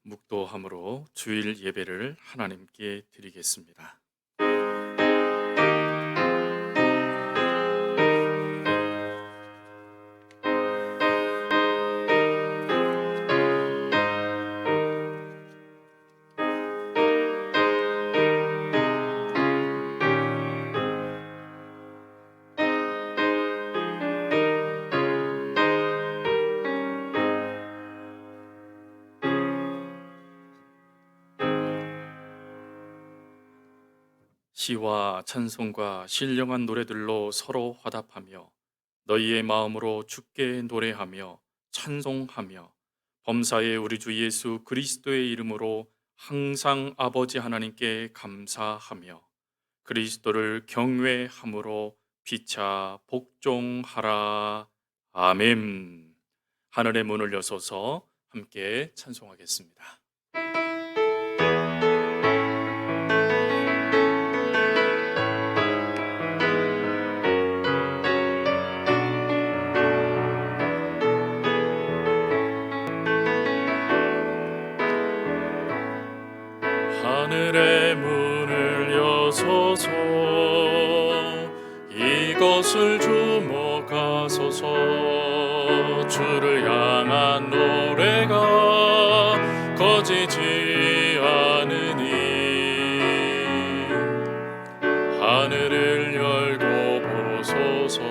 묵도함으로 주일 예배를 하나님께 드리겠습니다. 시와 찬송과 신령한 노래들로 서로 화답하며 너희의 마음으로 주께 노래하며 찬송하며 범사의 우리 주 예수 그리스도의 이름으로 항상 아버지 하나님께 감사하며 그리스도를 경외함으로 피차 복종하라. 아멘. 하늘의 문을 여서서 함께 찬송하겠습니다. 하늘의 문을 여소서 이것을 주목하소서. 주를 향한 노래가 꺼지지 않으니 하늘을 열고 보소서.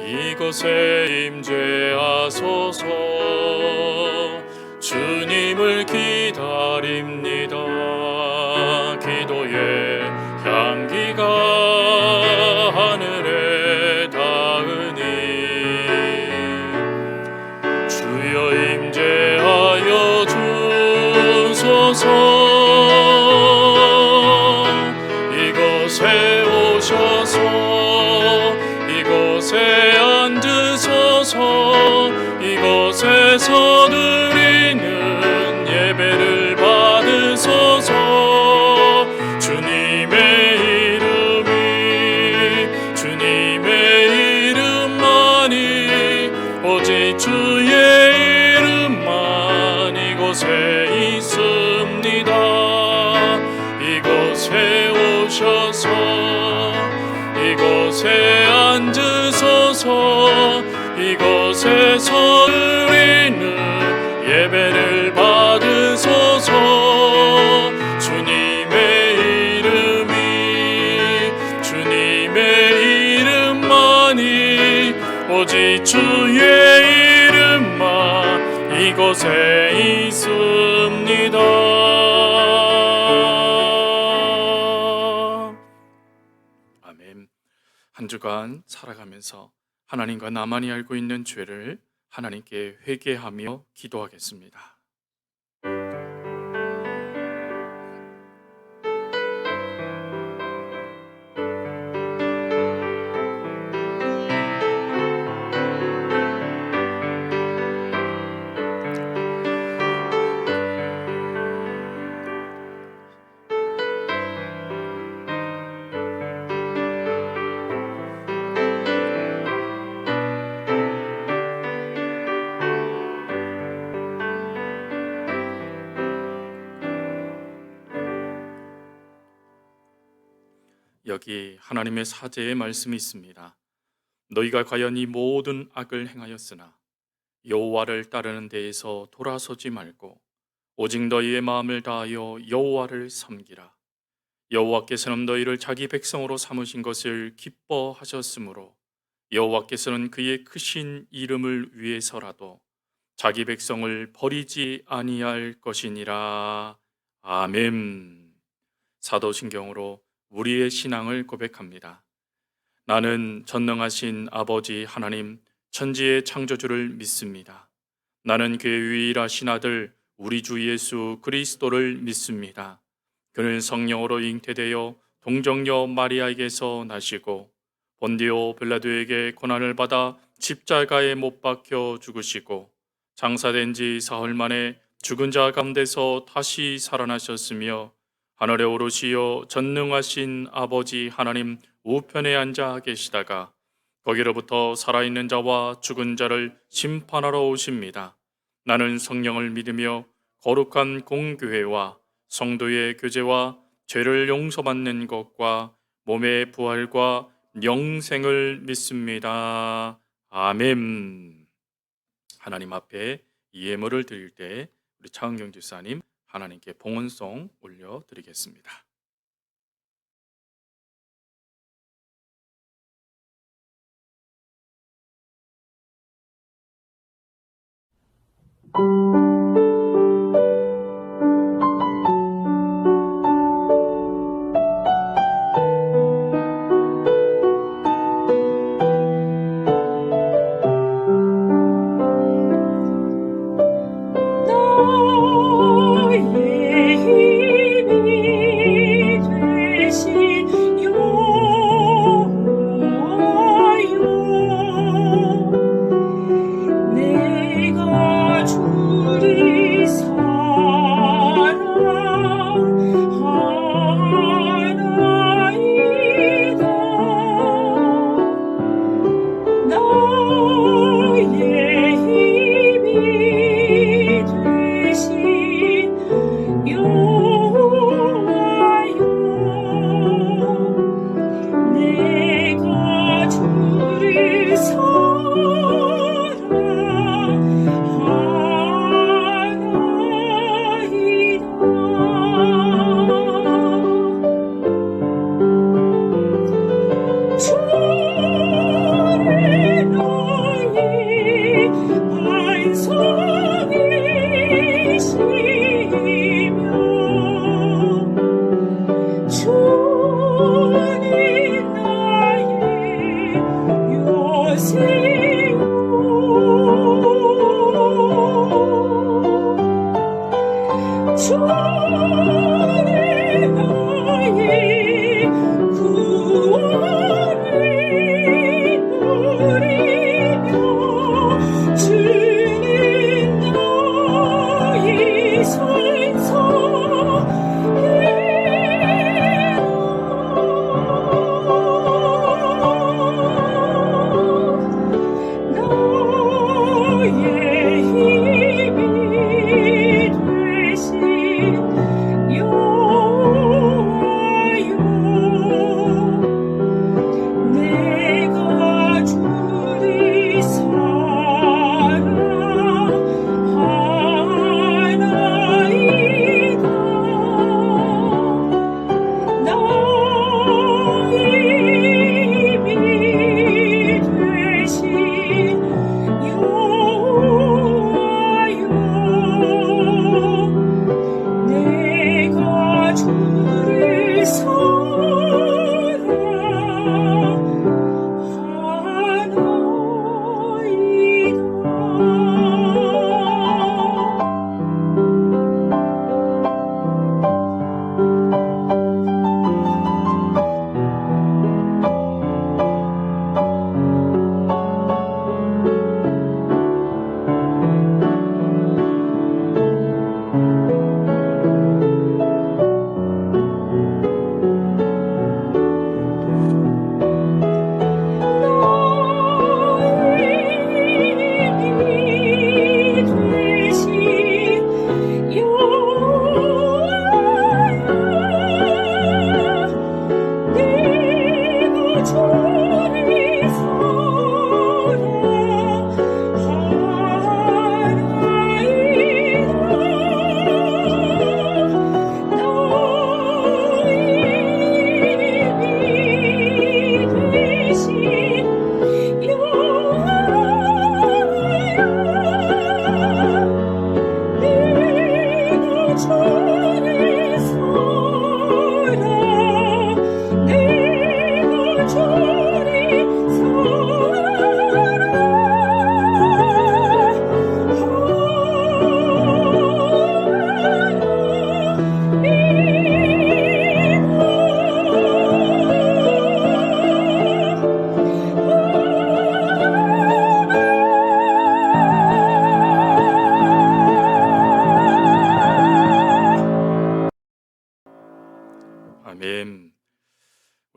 이곳에 임재하소서. 주님을 기다립니다. 기도의 향기가 하늘에 닿으니 주여 임재하여 주소서. 이곳에 오셔서 이곳에 앉으소서. 이곳에서 드리는 예배를 받으소서. 주님의 이름만이 오직 주의 이름만 이곳에 있습니다. 이곳에 오셔서 이곳에 앉으소서. 이곳에서 드리는 예배를 받으소서. 주님의 이름만이 오직 주의 이름만 이곳에 있습니다. 아멘. 한 주간 살아가면서 하나님과 나만이 알고 있는 죄를 하나님께 회개하며 기도하겠습니다. 여기 하나님의 사제의 말씀이 있습니다. 너희가 과연 이 모든 악을 행하였으나 여호와를 따르는 데에서 돌아서지 말고 오직 너희의 마음을 다하여 여호와를 섬기라. 여호와께서는 너희를 자기 백성으로 삼으신 것을 기뻐하셨으므로 여호와께서는 그의 크신 이름을 위해서라도 자기 백성을 버리지 아니할 것이니라. 아멘. 사도신경으로 우리의 신앙을 고백합니다. 나는 전능하신 아버지 하나님 천지의 창조주를 믿습니다. 나는 그의 유일하신 아들 우리 주 예수 그리스도를 믿습니다. 그는 성령으로 잉태되어 동정녀 마리아에게서 나시고 본디오 빌라도에게 고난을 받아 십자가에 못 박혀 죽으시고 장사된 지 사흘 만에 죽은 자 가운데서 다시 살아나셨으며 하늘에 오르시어 전능하신 아버지 하나님 우편에 앉아 계시다가 거기로부터 살아있는 자와 죽은 자를 심판하러 오십니다. 나는 성령을 믿으며 거룩한 공교회와 성도의 교제와 죄를 용서받는 것과 몸의 부활과 영생을 믿습니다. 아멘. 하나님 앞에 이 예물을 드릴 때 우리 차은경 집사님 하나님께 봉헌송 올려드리겠습니다.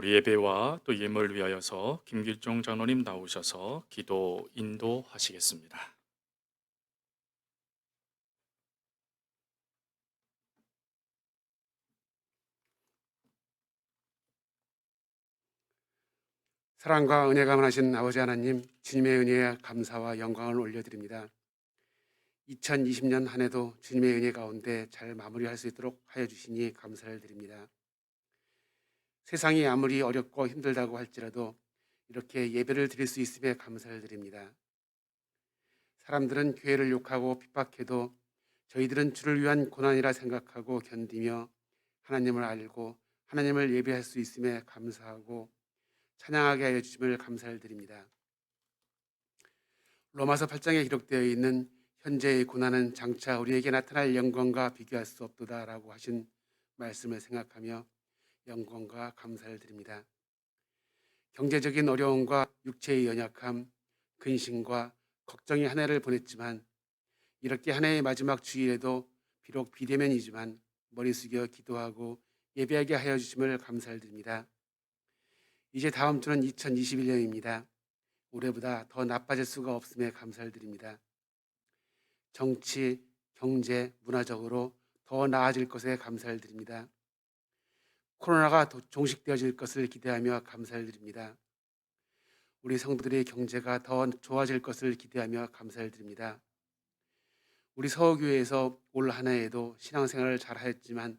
우리 예배와 또 예물을 위하여서 김길종 장로님 나오셔서 기도 인도하시겠습니다. 사랑과 은혜가 많으신 아버지 하나님, 주님의 은혜에 감사와 영광을 올려드립니다. 2020년 한 해도 주님의 은혜 가운데 잘 마무리할 수 있도록 하여 주시니 감사를 드립니다. 세상이 아무리 어렵고 힘들다고 할지라도 이렇게 예배를 드릴 수 있음에 감사를 드립니다. 사람들은 교회를 욕하고 핍박해도 저희들은 주를 위한 고난이라 생각하고 견디며 하나님을 알고 하나님을 예배할 수 있음에 감사하고 찬양하게 하여 주심을 감사를 드립니다. 로마서 8장에 기록되어 있는 현재의 고난은 장차 우리에게 나타날 영광과 비교할 수 없도다라고 하신 말씀을 생각하며 영광과 감사를 드립니다. 경제적인 어려움과 육체의 연약함, 근심과 걱정이 한 해를 보냈지만 이렇게 한 해의 마지막 주일에도 비록 비대면이지만 머리 숙여 기도하고 예배하게 하여 주심을 감사를 드립니다. 이제 다음 주는 2021년입니다. 올해보다 더 나빠질 수가 없음에 감사를 드립니다. 정치, 경제, 문화적으로 더 나아질 것에 감사를 드립니다. 코로나가 종식되어질 것을 기대하며 감사를 드립니다. 우리 성도들의 경제가 더 좋아질 것을 기대하며 감사를 드립니다. 우리 서울교회에서 올 한 해에도 신앙생활을 잘하였지만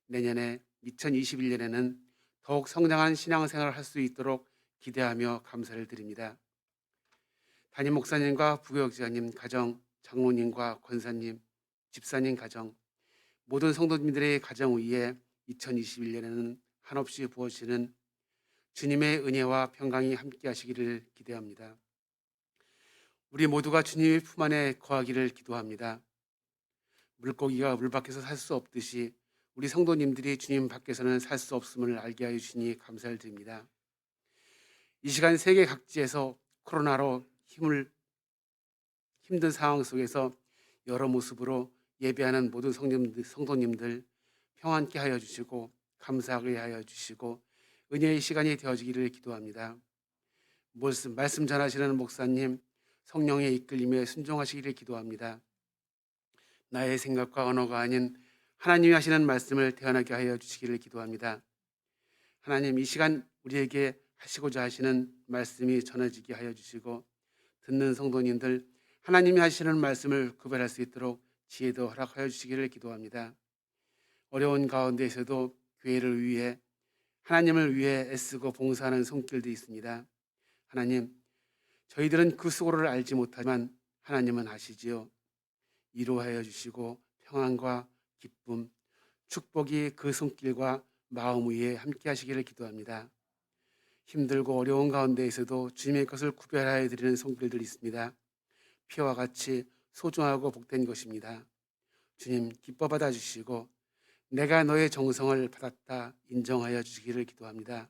내년에 2021년에는 더욱 성장한 신앙생활을 할 수 있도록 기대하며 감사를 드립니다. 담임 목사님과 부교육자님 가정, 장로님과 권사님, 집사님 가정, 모든 성도님들의 가정 위에 2021년에는 한없이 부어지는 주님의 은혜와 평강이 함께 하시기를 기대합니다. 우리 모두가 주님의 품 안에 거하기를 기도합니다. 물고기가 물 밖에서 살 수 없듯이 우리 성도님들이 주님 밖에서는 살 수 없음을 알게 하여 주시니 감사를 드립니다. 이 시간 세계 각지에서 코로나로 힘든 상황 속에서 여러 모습으로 예배하는 모든 성도님들 평안케 하여 주시고 감사하게 하여 주시고 은혜의 시간이 되어지기를 기도합니다. 말씀 전하시는 목사님 성령의 이끌림에 순종하시기를 기도합니다. 나의 생각과 언어가 아닌 하나님이 하시는 말씀을 태어나게 하여 주시기를 기도합니다. 하나님, 이 시간 우리에게 하시고자 하시는 말씀이 전해지게 하여 주시고 듣는 성도님들 하나님이 하시는 말씀을 구별할 수 있도록 지혜도 허락하여 주시기를 기도합니다. 어려운 가운데에서도 교회를 위해 하나님을 위해 애쓰고 봉사하는 손길도 있습니다. 하나님, 저희들은 그 수고를 알지 못하지만 하나님은 아시지요. 위로하여 주시고 평안과 기쁨, 축복이 그 손길과 마음 위에 함께 하시기를 기도합니다. 힘들고 어려운 가운데에서도 주님의 것을 구별하여 드리는 손길들이 있습니다. 피와 같이 소중하고 복된 것입니다. 주님 기뻐 받아주시고 내가 너의 정성을 받았다 인정하여 주시기를 기도합니다.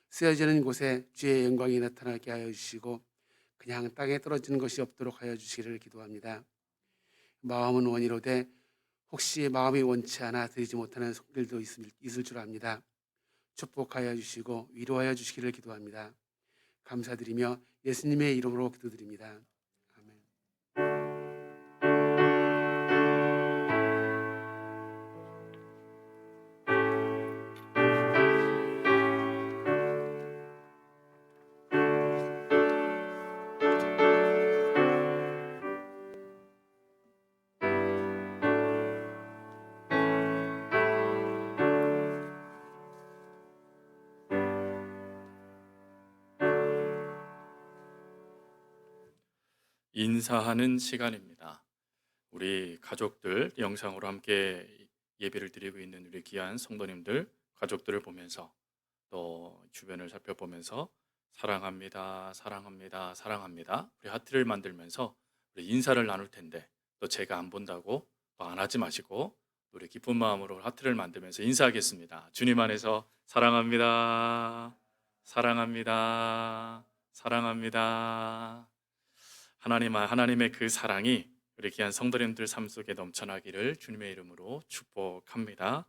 쓰여지는 곳에 주의 영광이 나타나게 하여 주시고 그냥 땅에 떨어지는 것이 없도록 하여 주시기를 기도합니다. 마음은 원이로되 혹시 마음이 원치 않아 드리지 못하는 손길도 있을 줄 압니다. 축복하여 주시고 위로하여 주시기를 기도합니다. 감사드리며 예수님의 이름으로 기도드립니다. 아멘. 인사하는 시간입니다. 우리 가족들 영상으로 함께 예배를 드리고 있는 우리 귀한 성도님들 가족들을 보면서 또 주변을 살펴보면서 사랑합니다, 사랑합니다, 사랑합니다. 우리 하트를 만들면서 우리 인사를 나눌 텐데 또 제가 안 본다고 또 안 하지 마시고 우리 기쁜 마음으로 하트를 만들면서 인사하겠습니다. 주님 안에서 사랑합니다, 사랑합니다, 사랑합니다. 하나님의 그 사랑이 우리 귀한 성도님들 삶 속에 넘쳐나기를 주님의 이름으로 축복합니다.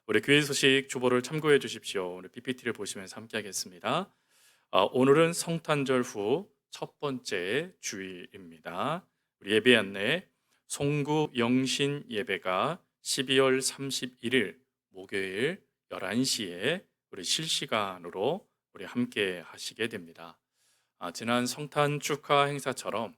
우리 교회 소식 주보를 참고해 주십시오. 우리 PPT를 보시면서 함께 하겠습니다. 오늘은 성탄절 후 첫 번째 주일입니다. 우리 예배 안내 송구 영신 예배가 12월 31일 목요일 11시에 우리 실시간으로 우리 함께 하시게 됩니다. 지난 성탄 축하 행사처럼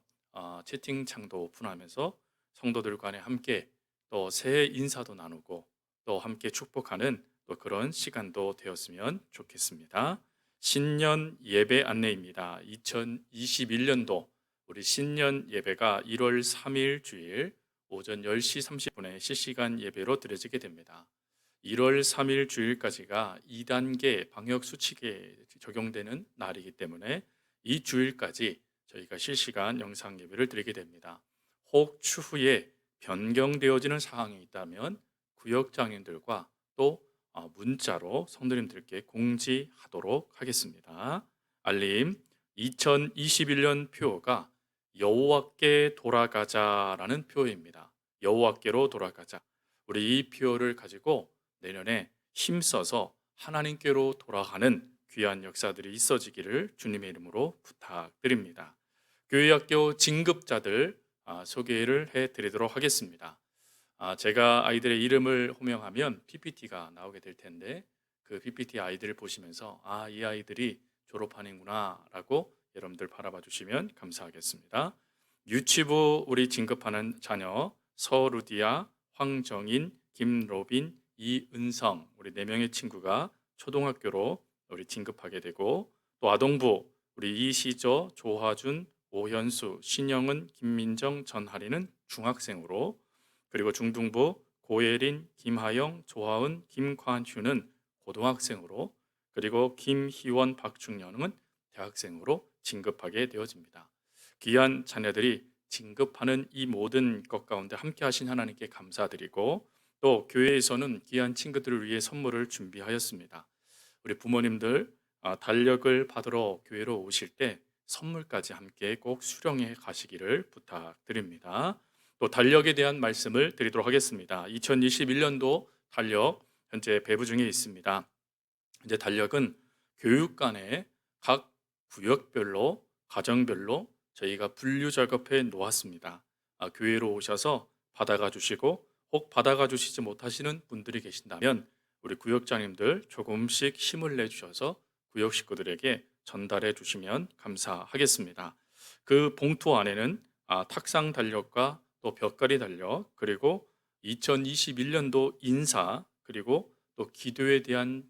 채팅창도 오픈하면서 성도들 간에 함께 또 새해 인사도 나누고 또 함께 축복하는 또 그런 시간도 되었으면 좋겠습니다. 신년 예배 안내입니다. 2021년도 우리 신년 예배가 1월 3일 주일 오전 10시 30분에 실시간 예배로 드려지게 됩니다. 1월 3일 주일까지가 2단계 방역 수칙에 적용되는 날이기 때문에 이 주일까지 저희가 실시간 영상 예배를 드리게 됩니다. 혹 추후에 변경되어지는 사항이 있다면 구역장님들과 또 문자로 성도님들께 공지하도록 하겠습니다. 알림 2021년 표가 여호와께 돌아가자라는 표입니다. 여호와께로 돌아가자. 우리 이 표를 가지고 내년에 힘써서 하나님께로 돌아가는 귀한 역사들이 있어지기를 주님의 이름으로 부탁드립니다. 교회학교 진급자들 소개를 해드리도록 하겠습니다. 제가 아이들의 이름을 호명하면 PPT가 나오게 될 텐데 그 PPT 아이들을 보시면서 이 아이들이 졸업하는구나 라고 여러분들 바라봐 주시면 감사하겠습니다. 유치부 우리 진급하는 자녀 서루디아, 황정인, 김로빈, 이은성 우리 4명의 친구가 초등학교로 우리 진급하게 되고 또 아동부 우리 이시조, 조화준, 오현수, 신영은, 김민정, 전하리는 중학생으로 그리고 중등부 고예린, 김하영, 조하은, 김관휴는 고등학생으로 그리고 김희원, 박충현은 대학생으로 진급하게 되어집니다. 귀한 자녀들이 진급하는 이 모든 것 가운데 함께 하신 하나님께 감사드리고 또 교회에서는 귀한 친구들을 위해 선물을 준비하였습니다. 우리 부모님들 달력을 받으러 교회로 오실 때 선물까지 함께 꼭 수령해 가시기를 부탁드립니다. 또 달력에 대한 말씀을 드리도록 하겠습니다. 2021년도 달력 현재 배부 중에 있습니다. 이제 달력은 교육 간에 각 구역별로 가정별로 저희가 분류 작업해 놓았습니다. 교회로 오셔서 받아가 주시고 혹 받아가 주시지 못하시는 분들이 계신다면 우리 구역장님들 조금씩 힘을 내 주셔서 구역 식구들에게 전달해 주시면 감사하겠습니다. 그 봉투 안에는 탁상 달력과 또 벽걸이 달력 그리고 2021년도 인사 그리고 또 기도에 대한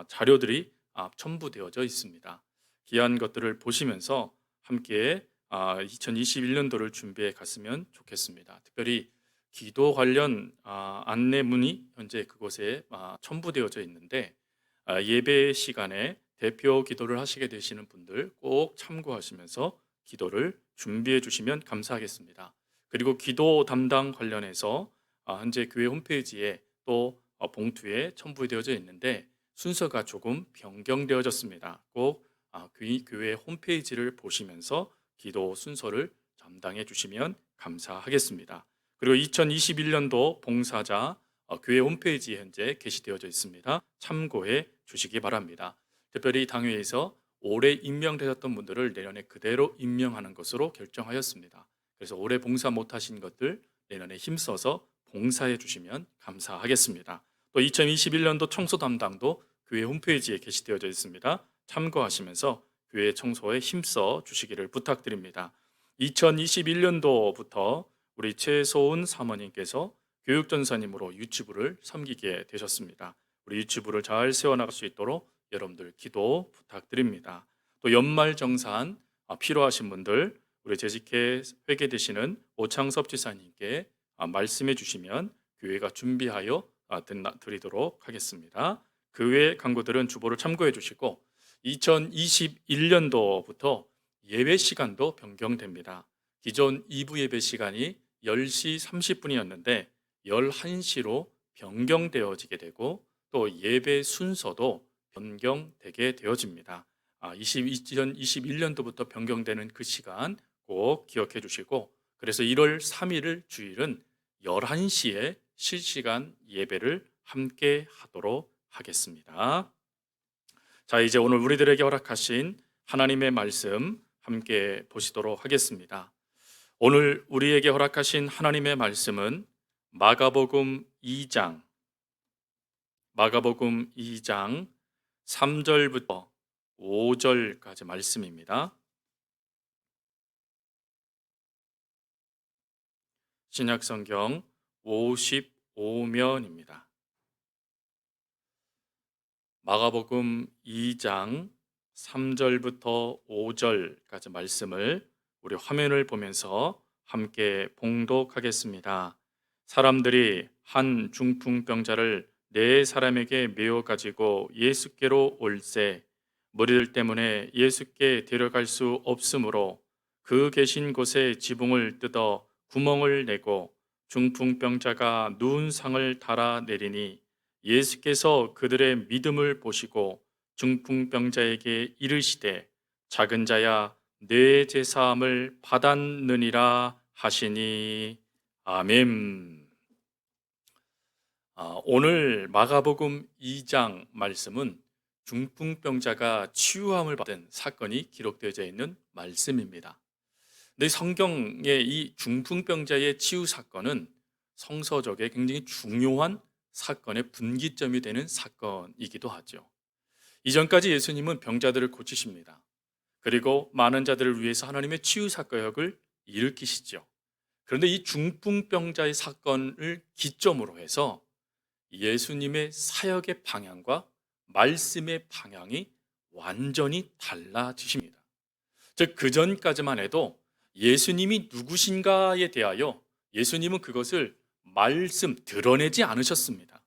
자료들이 첨부되어져 있습니다. 귀한 것들을 보시면서 함께 2021년도를 준비해 갔으면 좋겠습니다. 특별히 기도 관련 안내문이 현재 그곳에 첨부되어져 있는데 예배 시간에 대표 기도를 하시게 되시는 분들 꼭 참고하시면서 기도를 준비해 주시면 감사하겠습니다. 그리고 기도 담당 관련해서 현재 교회 홈페이지에 또 봉투에 첨부되어져 있는데 순서가 조금 변경되어졌습니다. 꼭 교회 홈페이지를 보시면서 기도 순서를 담당해 주시면 감사하겠습니다. 그리고 2021년도 봉사자 교회 홈페이지에 현재 게시되어져 있습니다. 참고해 주시기 바랍니다. 특별히 당회에서 올해 임명되셨던 분들을 내년에 그대로 임명하는 것으로 결정하였습니다. 그래서 올해 봉사 못하신 것들 내년에 힘써서 봉사해 주시면 감사하겠습니다. 또 2021년도 청소 담당도 교회 홈페이지에 게시되어져 있습니다. 참고하시면서 교회 청소에 힘써 주시기를 부탁드립니다. 2021년도부터 우리 최소은 사모님께서 교육전사님으로 유치부를 섬기게 되셨습니다. 우리 유치부를 잘 세워나갈 수 있도록 여러분들 기도 부탁드립니다. 또 연말정산 필요하신 분들 우리 재직회 회계되시는 오창섭 지사님께 말씀해 주시면 교회가 준비하여 드리도록 하겠습니다. 그 외 광고들은 주보를 참고해 주시고 2021년도부터 예배 시간도 변경됩니다. 기존 2부 예배 시간이 10시 30분이었는데 11시로 변경되어지게 되고 또 예배 순서도 변경되게 되어집니다. 2021년도부터 변경되는 그 시간 꼭 기억해 주시고 그래서 1월 3일 주일은 11시에 실시간 예배를 함께 하도록 하겠습니다. 자, 이제 오늘 우리들에게 허락하신 하나님의 말씀 함께 보시도록 하겠습니다. 오늘 우리에게 허락하신 하나님의 말씀은 마가복음 2장 3절부터 5절까지 말씀입니다. 신약성경 55면입니다. 마가복음 2장 3절부터 5절까지 말씀을 우리 화면을 보면서 함께 봉독하겠습니다. 사람들이 한 중풍병자를 네 사람에게 메어 가지고 예수께로 올세 무리들 때문에 예수께 데려갈 수 없으므로 그 계신 곳에 지붕을 뜯어 구멍을 내고 중풍병자가 누운 상을 달아 내리니 예수께서 그들의 믿음을 보시고 중풍병자에게 이르시되 작은 자야 내 제사함을 받았느니라 하시니 아멘. 오늘 마가복음 2장 말씀은 중풍병자가 치유함을 받은 사건이 기록되어져 있는 말씀입니다. 근데 성경의 이 중풍병자의 치유 사건은 성서적에 굉장히 중요한 사건의 분기점이 되는 사건이기도 하죠. 이전까지 예수님은 병자들을 고치십니다. 그리고 많은 자들을 위해서 하나님의 치유 사역을 일으키시죠. 그런데 이 중풍병자의 사건을 기점으로 해서 예수님의 사역의 방향과 말씀의 방향이 완전히 달라지십니다. 즉, 그 전까지만 해도 예수님이 누구신가에 대하여 예수님은 그것을 드러내지 않으셨습니다.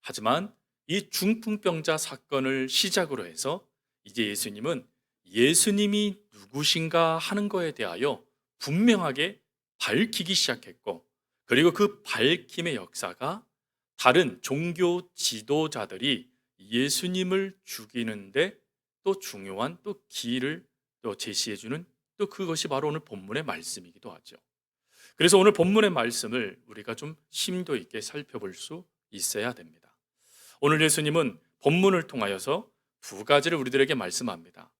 하지만 이 중풍병자 사건을 시작으로 해서 이제 예수님은 예수님이 누구신가 하는 것에 대하여 분명하게 밝히기 시작했고, 그리고 그 밝힘의 역사가 다른 종교 지도자들이 예수님을 죽이는데 또 중요한 또 길을 또 제시해주는 또 그것이 바로 오늘 본문의 말씀이기도 하죠. 그래서 오늘 본문의 말씀을 우리가 좀 심도 있게 살펴볼 수 있어야 됩니다. 오늘 예수님은 본문을 통하여서 두 가지를 우리들에게 말씀합니다.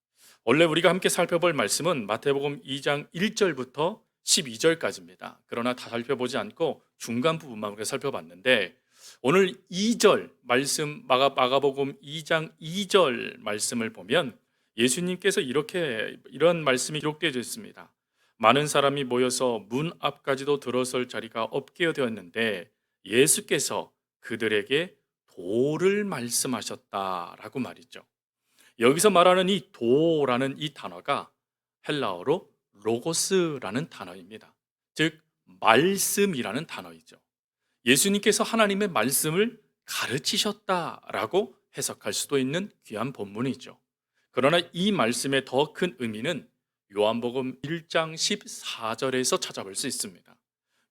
원래 우리가 함께 살펴볼 말씀은 마태복음 2장 1절부터 12절까지입니다. 그러나 다 살펴보지 않고 중간 부분만 우리가 살펴봤는데, 오늘 2절 말씀, 마가복음 2장 2절 말씀을 보면 예수님께서 이런 말씀이 기록되어 있습니다. 많은 사람이 모여서 문 앞까지도 들어설 자리가 없게 되었는데 예수께서 그들에게 도를 말씀하셨다라고 말이죠. 여기서 말하는 이 도라는 이 단어가 헬라어로 로고스라는 단어입니다. 즉 말씀이라는 단어이죠. 예수님께서 하나님의 말씀을 가르치셨다라고 해석할 수도 있는 귀한 본문이죠. 그러나 이 말씀의 더 큰 의미는 요한복음 1장 14절에서 찾아볼 수 있습니다.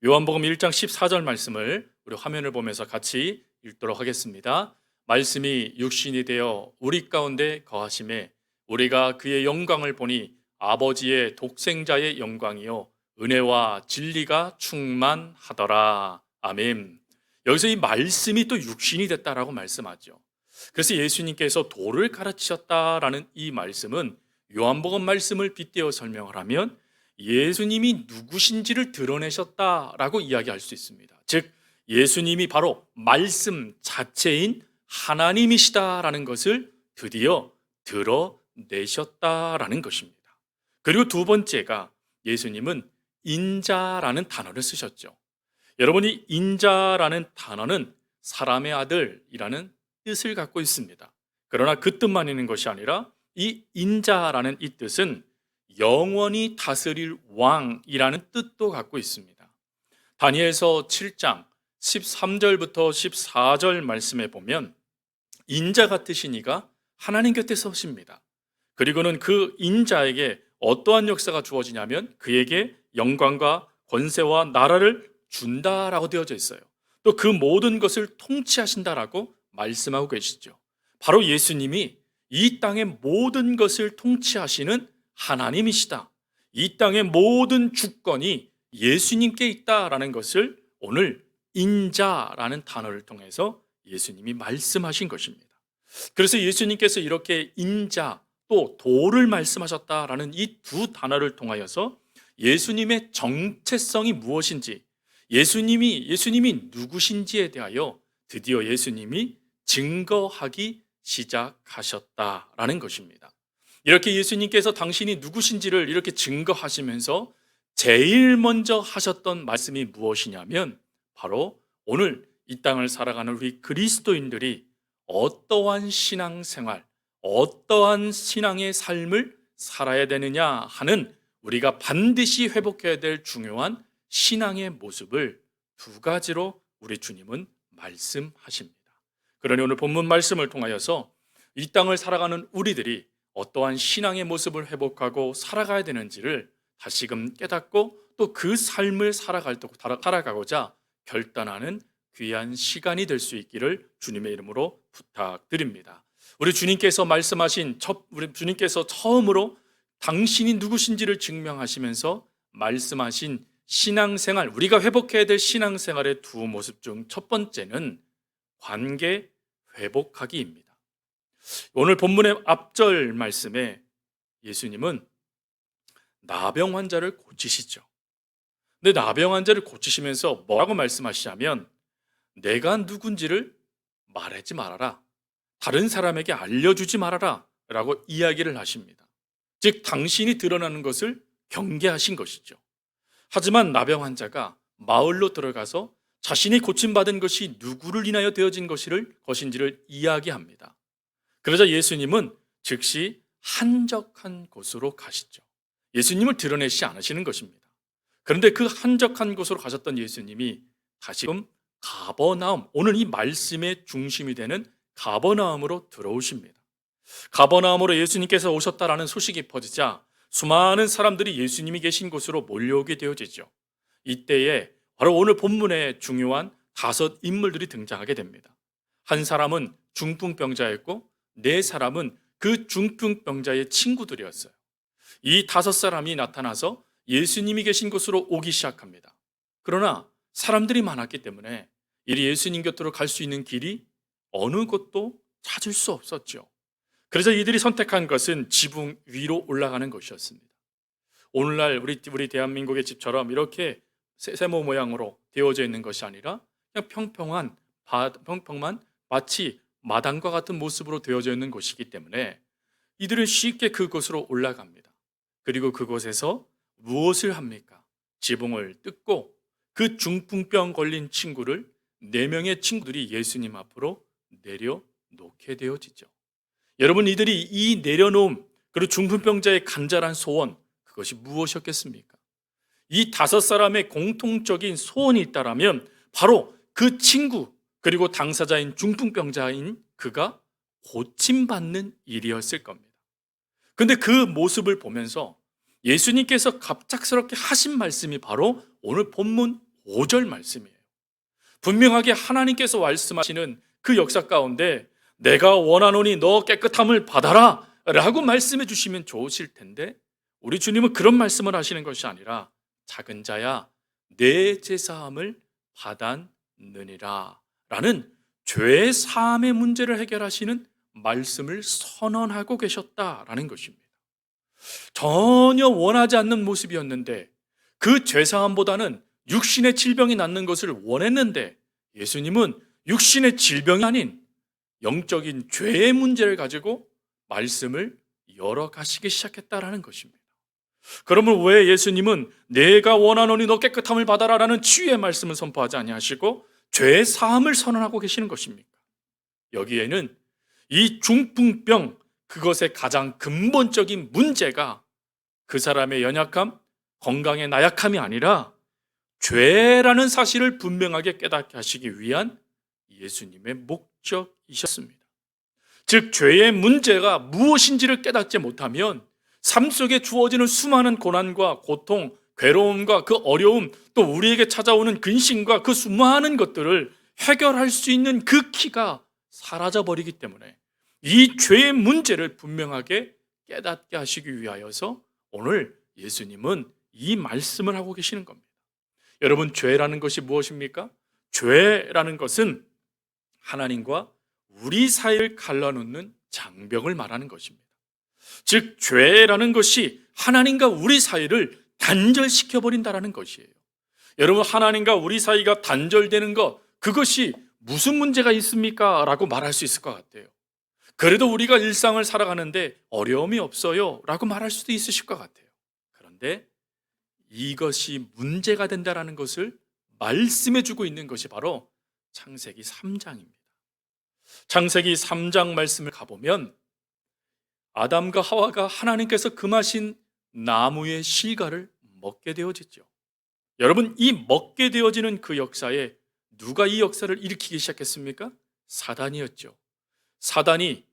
요한복음 1장 14절 말씀을 우리 화면을 보면서 같이 읽도록 하겠습니다. 말씀이 육신이 되어 우리 가운데 거하심에 우리가 그의 영광을 보니 아버지의 독생자의 영광이요 은혜와 진리가 충만하더라. 아멘. 여기서 이 말씀이 또 육신이 됐다라고 말씀하죠. 그래서 예수님께서 도를 가르치셨다라는 이 말씀은 요한복음 말씀을 빗대어 설명을 하면 예수님이 누구신지를 드러내셨다라고 이야기할 수 있습니다. 즉 예수님이 바로 말씀 자체인 하나님이시다라는 것을 드디어 드러내셨다라는 것입니다. 그리고 두 번째가 예수님은 인자라는 단어를 쓰셨죠. 여러분이 인자라는 단어는 사람의 아들이라는 뜻을 갖고 있습니다. 그러나 그 뜻만 있는 것이 아니라 이 인자라는 이 뜻은 영원히 다스릴 왕이라는 뜻도 갖고 있습니다. 다니엘서 7장 13절부터 14절 말씀에 보면 인자 같으신 이가 하나님 곁에 서십니다. 그리고는 그 인자에게 어떠한 역사가 주어지냐면 그에게 영광과 권세와 나라를 준다라고 되어져 있어요. 또 그 모든 것을 통치하신다라고 말씀하고 계시죠. 바로 예수님이 이 땅의 모든 것을 통치하시는 하나님이시다. 이 땅의 모든 주권이 예수님께 있다라는 것을 오늘 인자라는 단어를 통해서 예수님이 말씀하신 것입니다. 그래서 예수님께서 이렇게 인자 또 도를 말씀하셨다라는 이 두 단어를 통하여서 예수님의 정체성이 무엇인지, 예수님이 누구신지에 대하여 드디어 예수님이 증거하기 시작하셨다라는 것입니다. 이렇게 예수님께서 당신이 누구신지를 이렇게 증거하시면서 제일 먼저 하셨던 말씀이 무엇이냐면 바로 오늘 이 땅을 살아가는 우리 그리스도인들이 어떠한 신앙생활, 어떠한 신앙의 삶을 살아야 되느냐 하는 우리가 반드시 회복해야 될 중요한 신앙의 모습을 두 가지로 우리 주님은 말씀하십니다. 그러니 오늘 본문 말씀을 통하여서 이 땅을 살아가는 우리들이 어떠한 신앙의 모습을 회복하고 살아가야 되는지를 다시금 깨닫고 또 그 삶을 살아가고자 결단하는 귀한 시간이 될 수 있기를 주님의 이름으로 부탁드립니다. 우리 주님께서 처음으로 당신이 누구신지를 증명하시면서 말씀하신 신앙생활, 우리가 회복해야 될 신앙생활의 두 모습 중 첫 번째는 관계 회복하기입니다. 오늘 본문의 앞절 말씀에 예수님은 나병 환자를 고치시죠. 근데 나병 환자를 고치시면서 뭐라고 말씀하시냐면 내가 누군지를 말하지 말아라, 다른 사람에게 알려주지 말아라 라고 이야기를 하십니다. 즉 당신이 드러나는 것을 경계하신 것이죠. 하지만 나병 환자가 마을로 들어가서 자신이 고침받은 것이 누구를 인하여 되어진 것인지를 이야기합니다. 그러자 예수님은 즉시 한적한 곳으로 가시죠. 예수님을 드러내시지 않으시는 것입니다. 그런데 그 한적한 곳으로 가셨던 예수님이 다시금 가버나움, 오늘 이 말씀의 중심이 되는 가버나움으로 들어오십니다. 가버나움으로 예수님께서 오셨다라는 소식이 퍼지자 수많은 사람들이 예수님이 계신 곳으로 몰려오게 되어지죠. 이때에 바로 오늘 본문에 중요한 5 인물들이 등장하게 됩니다. 한 사람은 중풍병자였고 4사람은 그 중풍병자의 친구들이었어요. 이 5 사람이 나타나서 예수님이 계신 곳으로 오기 시작합니다. 그러나 사람들이 많았기 때문에 이리 예수님 곁으로 갈 수 있는 길이 어느 곳도 찾을 수 없었죠. 그래서 이들이 선택한 것은 지붕 위로 올라가는 것이었습니다. 오늘날 우리 대한민국의 집처럼 이렇게 세모 모양으로 되어져 있는 것이 아니라 그냥 평평한 마치 마당과 같은 모습으로 되어져 있는 곳이기 때문에 이들은 쉽게 그곳으로 올라갑니다. 그리고 그곳에서 무엇을 합니까? 지붕을 뜯고 그 중풍병 걸린 친구를 4명의 친구들이 예수님 앞으로 내려놓게 되어지죠. 여러분, 이들이 이 내려놓음, 그리고 중풍병자의 간절한 소원, 그것이 무엇이었겠습니까? 이 5 사람의 공통적인 소원이 있다라면 바로 그 친구, 그리고 당사자인 중풍병자인 그가 고침받는 일이었을 겁니다. 그런데 그 모습을 보면서 예수님께서 갑작스럽게 하신 말씀이 바로 오늘 본문 5절 말씀이에요. 분명하게 하나님께서 말씀하시는 그 역사 가운데 내가 원하노니 너 깨끗함을 받아라 라고 말씀해 주시면 좋으실 텐데 우리 주님은 그런 말씀을 하시는 것이 아니라 작은 자야 내 제사함을 받았느니라 라는 죄 사함의 문제를 해결하시는 말씀을 선언하고 계셨다라는 것입니다. 전혀 원하지 않는 모습이었는데 그 죄사함보다는 육신의 질병이 낫는 것을 원했는데 예수님은 육신의 질병이 아닌 영적인 죄의 문제를 가지고 말씀을 열어가시기 시작했다라는 것입니다. 그러면 왜 예수님은 내가 원하노니 너 깨끗함을 받아라라는 치유의 말씀을 선포하지 아니하시고 죄의 사함을 선언하고 계시는 것입니까? 여기에는 이 중풍병, 그것의 가장 근본적인 문제가 그 사람의 연약함, 건강의 나약함이 아니라 죄라는 사실을 분명하게 깨닫게 하시기 위한 예수님의 목적이셨습니다. 즉 죄의 문제가 무엇인지를 깨닫지 못하면 삶 속에 주어지는 수많은 고난과 고통, 괴로움과 그 어려움, 또 우리에게 찾아오는 근심과 그 수많은 것들을 해결할 수 있는 그 키가 사라져버리기 때문에 이 죄의 문제를 분명하게 깨닫게 하시기 위하여서 오늘 예수님은 이 말씀을 하고 계시는 겁니다. 여러분, 죄라는 것이 무엇입니까? 죄라는 것은 하나님과 우리 사이를 갈라놓는 장벽을 말하는 것입니다. 즉 죄라는 것이 하나님과 우리 사이를 단절시켜 버린다라는 것이에요. 여러분, 하나님과 우리 사이가 단절되는 것, 그것이 무슨 문제가 있습니까? 라고 말할 수 있을 것 같아요. 그래도 우리가 일상을 살아가는데 어려움이 없어요 라고 말할 수도 있으실 것 같아요. 그런데 이것이 문제가 된다라는 것을 말씀해 주고 있는 것이 바로 창세기 3장입니다. 창세기 3장 말씀을 가보면 아담과 하와가 하나님께서 금하신 나무의 실과를 먹게 되어지죠. 여러분, 이 먹게 되어지는 그 역사에 누가 이 역사를 일으키기 시작했습니까? 사단이었죠. 사단이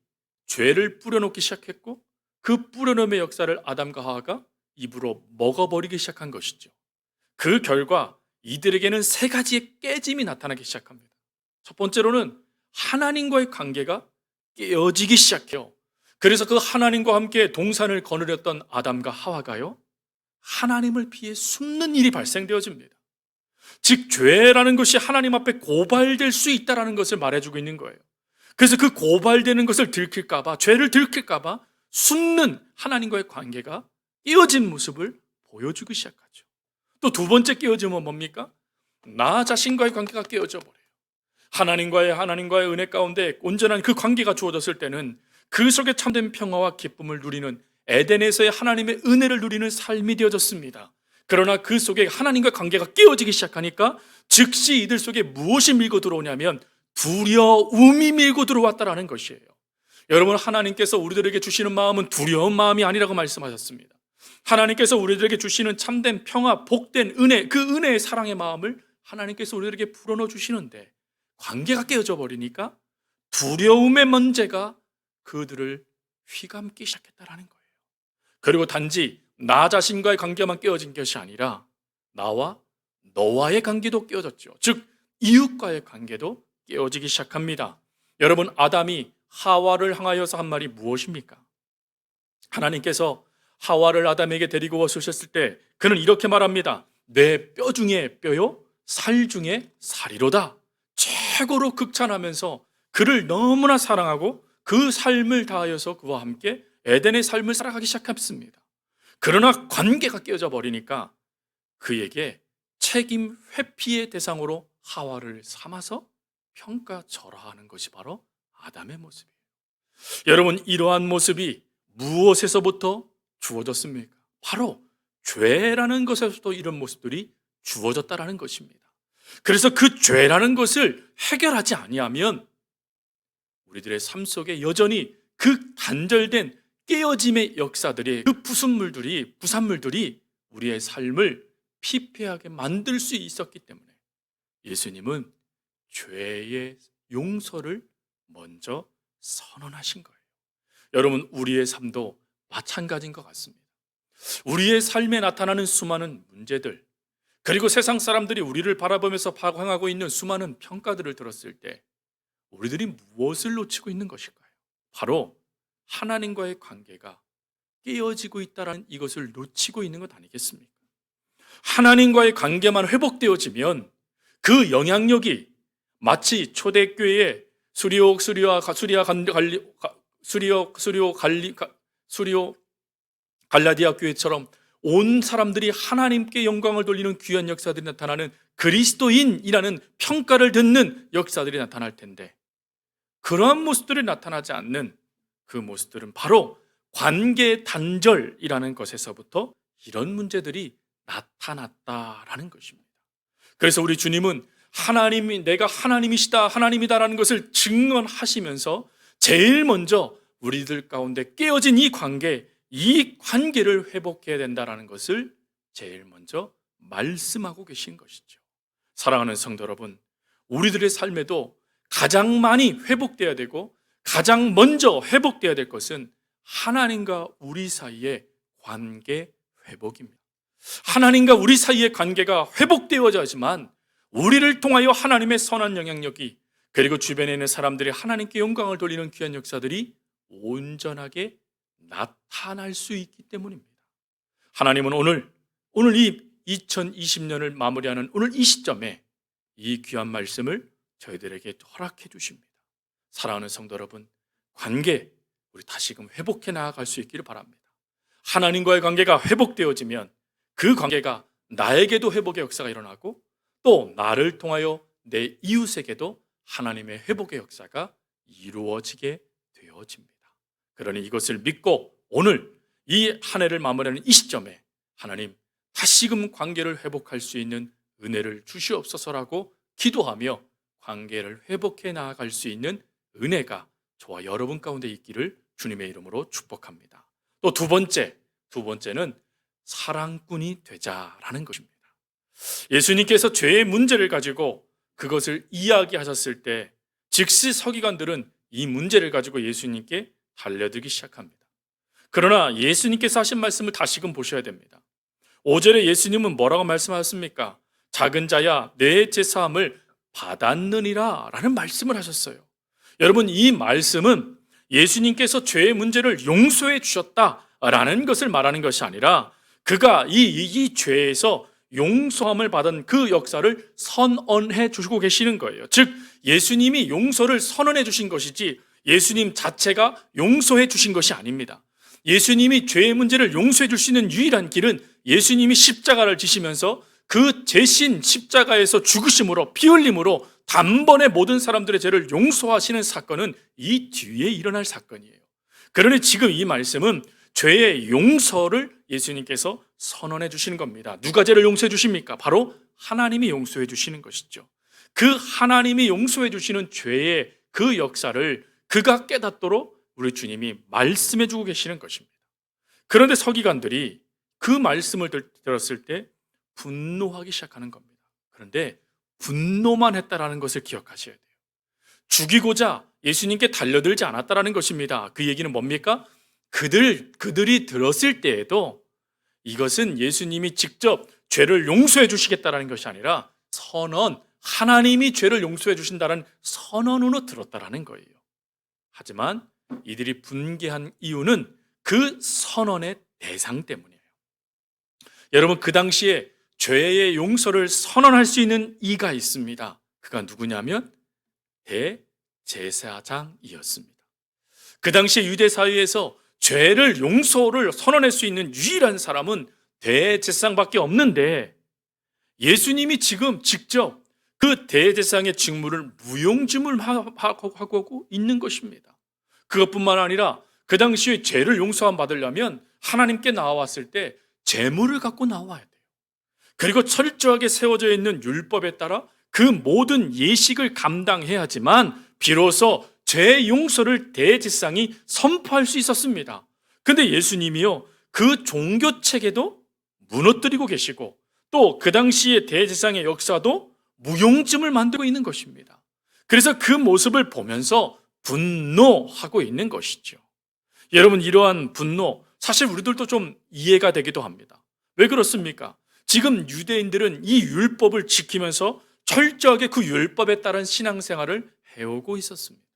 죄를 뿌려놓기 시작했고 그 뿌려놓음의 역사를 아담과 하와가 입으로 먹어버리기 시작한 것이죠. 그 결과 이들에게는 세 가지의 깨짐이 나타나기 시작합니다. 첫 번째로는 하나님과의 관계가 깨어지기 시작해요. 그래서 그 하나님과 함께 동산을 거느렸던 아담과 하와가요, 하나님을 피해 숨는 일이 발생되어집니다. 즉 죄라는 것이 하나님 앞에 고발될 수 있다는 것을 말해주고 있는 거예요. 그래서 그 고발되는 것을 들킬까 봐, 죄를 들킬까 봐 숨는 하나님과의 관계가 깨어진 모습을 보여주기 시작하죠. 또 두 번째 깨어짐은 뭡니까? 나 자신과의 관계가 깨어져 버려요. 하나님과의 은혜 가운데 온전한 그 관계가 주어졌을 때는 그 속에 참된 평화와 기쁨을 누리는 에덴에서의 하나님의 은혜를 누리는 삶이 되어졌습니다. 그러나 그 속에 하나님과 관계가 깨어지기 시작하니까 즉시 이들 속에 무엇이 밀고 들어오냐면 두려움이 밀고 들어왔다라는 것이에요. 여러분, 하나님께서 우리들에게 주시는 마음은 두려운 마음이 아니라고 말씀하셨습니다. 하나님께서 우리들에게 주시는 참된 평화, 복된 은혜, 그 은혜의 사랑의 마음을 하나님께서 우리들에게 불어넣어 주시는데 관계가 깨어져 버리니까 두려움의 문제가 그들을 휘감기 시작했다라는 거예요. 그리고 단지 나 자신과의 관계만 깨어진 것이 아니라 나와 너와의 관계도 깨어졌죠. 즉 이웃과의 관계도 깨어지기 시작합니다. 여러분, 아담이 하와를 향하여서 한 말이 무엇입니까? 하나님께서 하와를 아담에게 데리고 오셨을 때 그는 이렇게 말합니다. 내 뼈 중에 뼈요, 살 중에 살이로다. 최고로 극찬하면서 그를 너무나 사랑하고 그 삶을 다하여서 그와 함께 에덴의 삶을 살아가기 시작했습니다. 그러나 관계가 깨어져 버리니까 그에게 책임 회피의 대상으로 하와를 삼아서 평가절하하는 것이 바로 아담의 모습이에요. 여러분, 이러한 모습이 무엇에서부터 주어졌습니까? 바로 죄라는 것에서부터 이런 모습들이 주어졌다라는 것입니다. 그래서 그 죄라는 것을 해결하지 아니하면 우리들의 삶 속에 여전히 그 단절된 깨어짐의 역사들이, 그 부산물들이 우리의 삶을 피폐하게 만들 수 있었기 때문에 예수님은 죄의 용서를 먼저 선언하신 거예요. 여러분, 우리의 삶도 마찬가지인 것 같습니다. 우리의 삶에 나타나는 수많은 문제들, 그리고 세상 사람들이 우리를 바라보면서 방황하고 있는 수많은 평가들을 들었을 때 우리들이 무엇을 놓치고 있는 것일까요? 바로 하나님과의 관계가 깨어지고 있다는 이것을 놓치고 있는 것 아니겠습니까? 하나님과의 관계만 회복되어지면 그 영향력이 마치 초대교회의 갈라디아 교회처럼 온 사람들이 하나님께 영광을 돌리는 귀한 역사들이 나타나는 그리스도인이라는 평가를 듣는 역사들이 나타날 텐데, 그러한 모습들이 나타나지 않는 그 모습들은 바로 관계 단절이라는 것에서부터 이런 문제들이 나타났다라는 것입니다. 그래서 우리 주님은 내가 하나님이시다, 하나님이다라는 것을 증언하시면서 제일 먼저 우리들 가운데 깨어진 이 관계를 회복해야 된다는 것을 제일 먼저 말씀하고 계신 것이죠. 사랑하는 성도 여러분, 우리들의 삶에도 가장 많이 회복돼야 되고 가장 먼저 회복돼야 될 것은 하나님과 우리 사이의 관계 회복입니다. 하나님과 우리 사이의 관계가 회복되어야지만 우리를 통하여 하나님의 선한 영향력이, 그리고 주변에 있는 사람들이 하나님께 영광을 돌리는 귀한 역사들이 온전하게 나타날 수 있기 때문입니다. 하나님은 오늘 이 2020년을 마무리하는 오늘 이 시점에 이 귀한 말씀을 저희들에게 허락해 주십니다. 사랑하는 성도 여러분, 관계 우리 다시금 회복해 나아갈 수 있기를 바랍니다. 하나님과의 관계가 회복되어지면 그 관계가 나에게도 회복의 역사가 일어나고 또 나를 통하여 내 이웃에게도 하나님의 회복의 역사가 이루어지게 되어집니다. 그러니 이것을 믿고 오늘 이 한 해를 마무리하는 이 시점에 하나님 다시금 관계를 회복할 수 있는 은혜를 주시옵소서라고 기도하며 관계를 회복해 나아갈 수 있는 은혜가 저와 여러분 가운데 있기를 주님의 이름으로 축복합니다. 또 두 번째는 사랑꾼이 되자라는 것입니다. 예수님께서 죄의 문제를 가지고 그것을 이야기하셨을 때 즉시 서기관들은 이 문제를 가지고 예수님께 달려들기 시작합니다. 그러나 예수님께서 하신 말씀을 다시금 보셔야 됩니다. 5절에 예수님은 뭐라고 말씀하셨습니까? 작은 자야 내 제사함을 받았느니라 라는 말씀을 하셨어요. 여러분, 이 말씀은 예수님께서 죄의 문제를 용서해 주셨다라는 것을 말하는 것이 아니라 그가 이 죄에서 용서함을 받은 그 역사를 선언해 주시고 계시는 거예요. 즉 예수님이 용서를 선언해 주신 것이지 예수님 자체가 용서해 주신 것이 아닙니다. 예수님이 죄의 문제를 용서해 줄 수 있는 유일한 길은 예수님이 십자가를 지시면서 그 제신 십자가에서 죽으심으로 피 흘림으로 단번에 모든 사람들의 죄를 용서하시는 사건은 이 뒤에 일어날 사건이에요. 그러니 지금 이 말씀은 죄의 용서를 예수님께서 선언해 주시는 겁니다. 누가 죄를 용서해 주십니까? 바로 하나님이 용서해 주시는 것이죠. 그 하나님이 용서해 주시는 죄의 그 역사를 그가 깨닫도록 우리 주님이 말씀해 주고 계시는 것입니다. 그런데 서기관들이 그 말씀을 들었을 때 분노하기 시작하는 겁니다. 그런데 분노만 했다라는 것을 기억하셔야 돼요. 죽이고자 예수님께 달려들지 않았다라는 것입니다. 그 얘기는 뭡니까? 그들이 들었을 때에도 이것은 예수님이 직접 죄를 용서해 주시겠다라는 것이 아니라 하나님이 죄를 용서해 주신다는 선언으로 들었다라는 거예요. 하지만 이들이 분개한 이유는 그 선언의 대상 때문이에요. 여러분, 그 당시에 죄의 용서를 선언할 수 있는 이가 있습니다. 그가 누구냐면 대제사장이었습니다. 그 당시에 유대 사회에서 죄를 용서를 선언할 수 있는 유일한 사람은 대제사장밖에 없는데 예수님이 지금 직접 그 대제사장의 직무를 무용지물하고 있는 것입니다. 그것뿐만 아니라 그 당시에 죄를 용서함 받으려면 하나님께 나왔을 때 제물을 갖고 나와야 돼요. 그리고 철저하게 세워져 있는 율법에 따라 그 모든 예식을 감당해야지만 비로소 죄 용서를 대제사장이 선포할 수 있었습니다. 근데 예수님이요, 그 종교 체계도 무너뜨리고 계시고 또 그 당시의 대제사장의 역사도 무용지물 만들고 있는 것입니다. 그래서 그 모습을 보면서 분노하고 있는 것이죠. 여러분, 이러한 분노 사실 우리들도 좀 이해가 되기도 합니다. 왜 그렇습니까? 지금 유대인들은 이 율법을 지키면서 철저하게 그 율법에 따른 신앙생활을 해오고 있었습니다.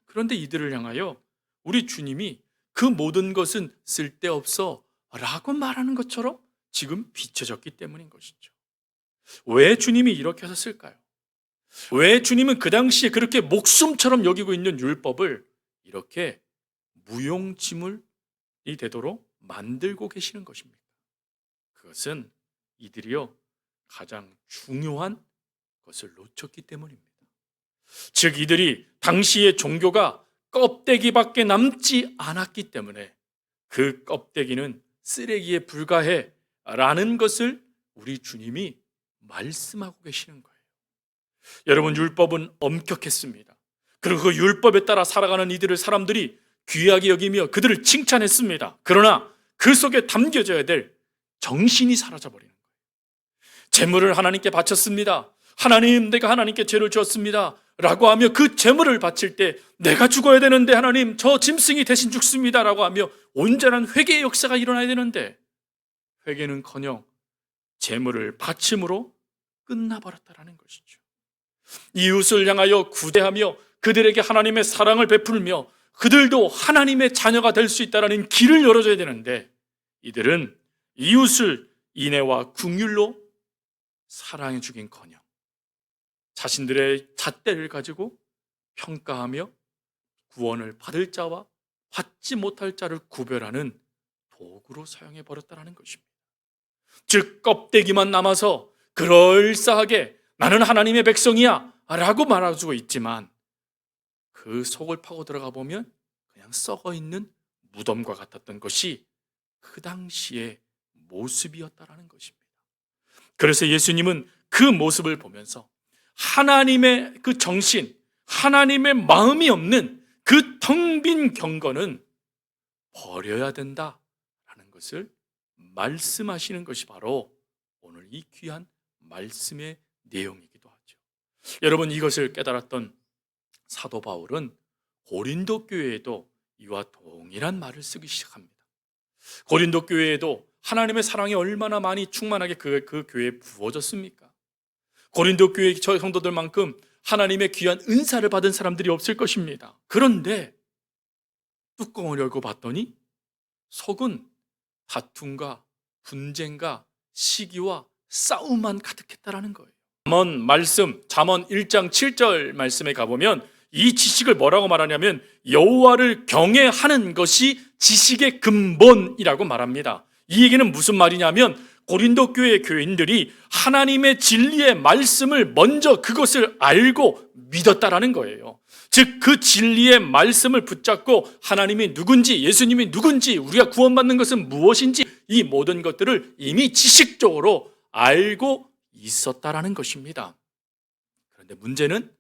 그런데 이들을 향하여 우리 주님이 그 모든 것은 쓸데없어 라고 말하는 것처럼 지금 비춰졌기 때문인 것이죠. 왜 주님이 이렇게 하셨을까요? 왜 주님은 그 당시에 그렇게 목숨처럼 여기고 있는 율법을 이렇게 무용지물이 되도록 만들고 계시는 것입니까? 그것은 이들이요, 가장 중요한 것을 놓쳤기 때문입니다. 즉 이들이 당시의 종교가 껍데기밖에 남지 않았기 때문에 그 껍데기는 쓰레기에 불과해 라는 것을 우리 주님이 말씀하고 계시는 거예요. 여러분, 율법은 엄격했습니다. 그리고 그 율법에 따라 살아가는 이들을 사람들이 귀하게 여기며 그들을 칭찬했습니다. 그러나 그 속에 담겨져야 될 정신이 사라져버리는 거예요. 제물을 하나님께 바쳤습니다. 하나님, 내가 하나님께 죄를 지었습니다 라고 하며 그 제물을 바칠 때 내가 죽어야 되는데 하나님, 저 짐승이 대신 죽습니다 라고 하며 온전한 회개의 역사가 일어나야 되는데 회개는커녕 제물을 바침으로 끝나버렸다라는 것이죠. 이웃을 향하여 구대하며 그들에게 하나님의 사랑을 베풀며 그들도 하나님의 자녀가 될 수 있다는 길을 열어줘야 되는데 이들은 이웃을 인애와 긍휼로 사랑해 주긴커녕 자신들의 잣대를 가지고 평가하며 구원을 받을 자와 받지 못할 자를 구별하는 도구로 사용해 버렸다는 것입니다. 즉 껍데기만 남아서 그럴싸하게 나는 하나님의 백성이야 라고 말해주고 있지만 그 속을 파고 들어가 보면 그냥 썩어 있는 무덤과 같았던 것이 그 당시의 모습이었다라는 것입니다. 그래서 예수님은 그 모습을 보면서 하나님의 그 정신, 하나님의 마음이 없는 그 텅 빈 경건은 버려야 된다라는 것을 말씀하시는 것이 바로 오늘 이 귀한 말씀의 내용이기도 하죠. 여러분, 이것을 깨달았던 사도 바울은 고린도 교회에도 이와 동일한 말을 쓰기 시작합니다. 고린도 교회에도 하나님의 사랑이 얼마나 많이 충만하게 그 교회에 부어졌습니까? 고린도 교회 성도들만큼 하나님의 귀한 은사를 받은 사람들이 없을 것입니다. 그런데 뚜껑을 열고 봤더니 속은 다툼과 분쟁과 시기와 싸움만 가득했다라는 거예요. 잠언 1장 7절 말씀에 가보면 이 지식을 뭐라고 말하냐면 여호와를 경외하는 것이 지식의 근본이라고 말합니다. 이 얘기는 무슨 말이냐면 고린도 교회 교인들이 하나님의 진리의 말씀을 먼저 그것을 알고 믿었다라는 거예요. 즉 그 진리의 말씀을 붙잡고 하나님이 누군지, 예수님이 누군지, 우리가 구원받는 것은 무엇인지 이 모든 것들을 이미 지식적으로 알고 있었다라는 것입니다. 그런데 문제는